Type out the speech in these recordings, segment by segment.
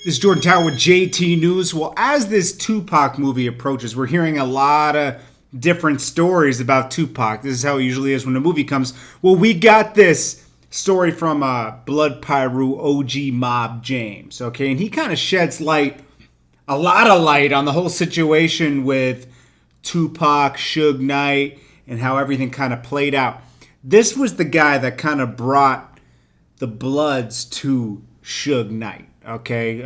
This is Jordan Tower with JTNEWS. Well, as this Tupac movie approaches, we're hearing a lot of different stories about Tupac. This is how it usually is when a movie comes. Well, we got this story from Blood Pyru OG Mob James, okay? And he kind of sheds light, a lot of light on the whole situation with Tupac, Suge Knight, and how everything kind of played out. This was the guy that kind of brought the Bloods to Suge Knight. Okay,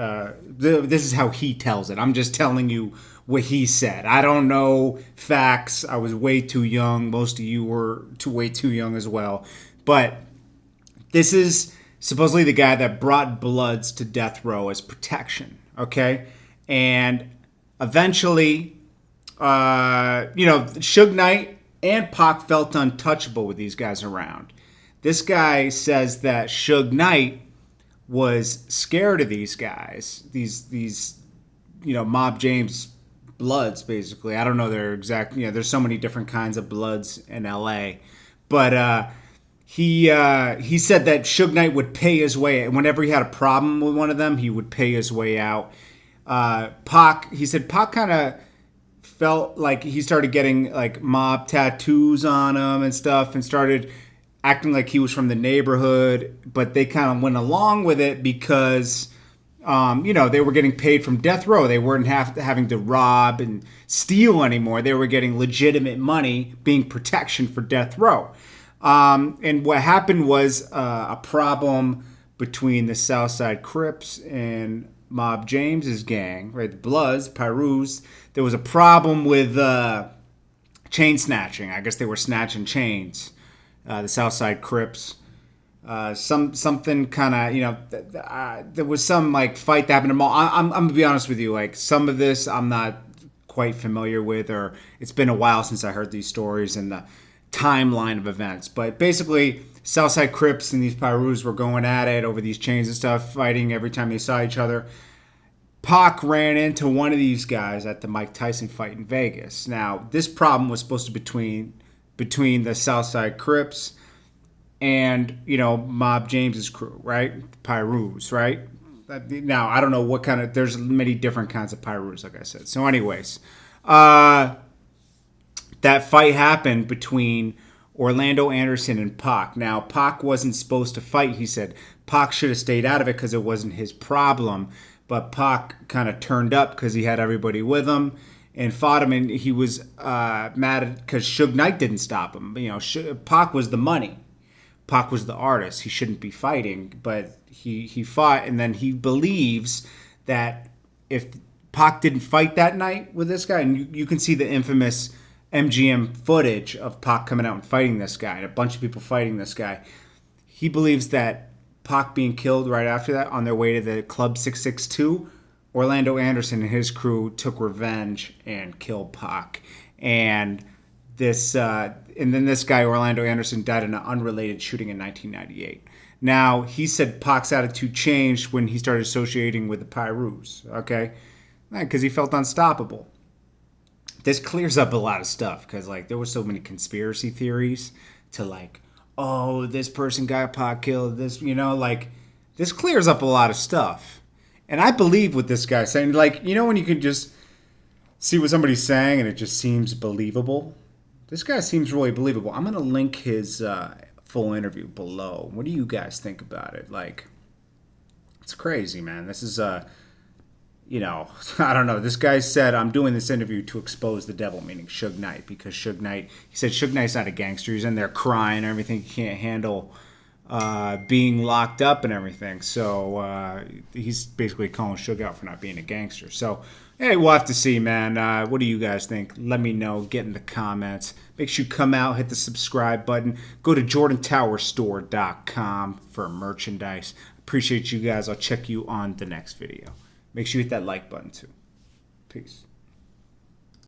this is how he tells it. I'm just telling you what he said. I don't know facts. I was way too young. Most of you were way too young as well. But this is supposedly the guy that brought Bloods to Death Row as protection. Okay, and eventually, Suge Knight and Pac felt untouchable with these guys around. This guy says that Suge Knight was scared of these guys, these Mob James Bloods, basically. I don't know their exact, there's so many different kinds of Bloods in LA, but he said that Suge Knight would pay his way, whenever he had a problem with one of them, he would pay his way out. He said Pac kind of felt like he started getting like mob tattoos on him and stuff, and started acting like he was from the neighborhood, but they kind of went along with it because, they were getting paid from Death Row. They weren't having to rob and steal anymore. They were getting legitimate money, being protection for Death Row. And what happened was a problem between the Southside Crips and Mob James's gang, right? The Bloods, Pirus. There was a problem with chain snatching. I guess they were snatching chains. The Southside Crips, something kind of, there was some like fight that happened in the mall. I'm gonna be honest with you, like some of this I'm not quite familiar with, or it's been a while since I heard these stories and the timeline of events. But basically, Southside Crips and these Pirus were going at it over these chains and stuff, fighting every time they saw each other. Pac ran into one of these guys at the Mike Tyson fight in Vegas. Now, this problem was supposed to be between the Southside Crips and, Mob James's crew, right? Pirus, right? Now, I don't know what kind of, there's many different kinds of Pirus, like I said. So anyways, that fight happened between Orlando Anderson and Pac. Now, Pac wasn't supposed to fight. He said Pac should have stayed out of it because it wasn't his problem. But Pac kind of turned up because he had everybody with him and fought him, and he was mad because Suge Knight didn't stop him. Pac was the money. Pac was the artist. He shouldn't be fighting, but he fought, and then he believes that if Pac didn't fight that night with this guy, and you can see the infamous MGM footage of Pac coming out and fighting this guy, and a bunch of people fighting this guy, he believes that Pac being killed right after that on their way to the Club 662, Orlando Anderson and his crew took revenge and killed Pac. And then this guy, Orlando Anderson, died in an unrelated shooting in 1998. Now, he said Pac's attitude changed when he started associating with the Pirus, okay? Because he felt unstoppable. This clears up a lot of stuff because, there were so many conspiracy theories to, this person got Pac killed, this clears up a lot of stuff. And I believe what this guy's saying. When you can just see what somebody's saying and it just seems believable? This guy seems really believable. I'm going to link his full interview below. What do you guys think about it? It's crazy, man. This is, I don't know. This guy said, I'm doing this interview to expose the devil, meaning Suge Knight. Because he said Suge Knight's not a gangster. He's in there crying and everything. He can't handle being locked up and everything. So he's basically calling Suge out for not being a gangster. So, hey, we'll have to see, man. What do you guys think? Let me know. Get in the comments. Make sure you come out, hit the subscribe button. Go to jordantowerfilms.com for merchandise. Appreciate you guys. I'll check you on the next video. Make sure you hit that like button, too. Peace.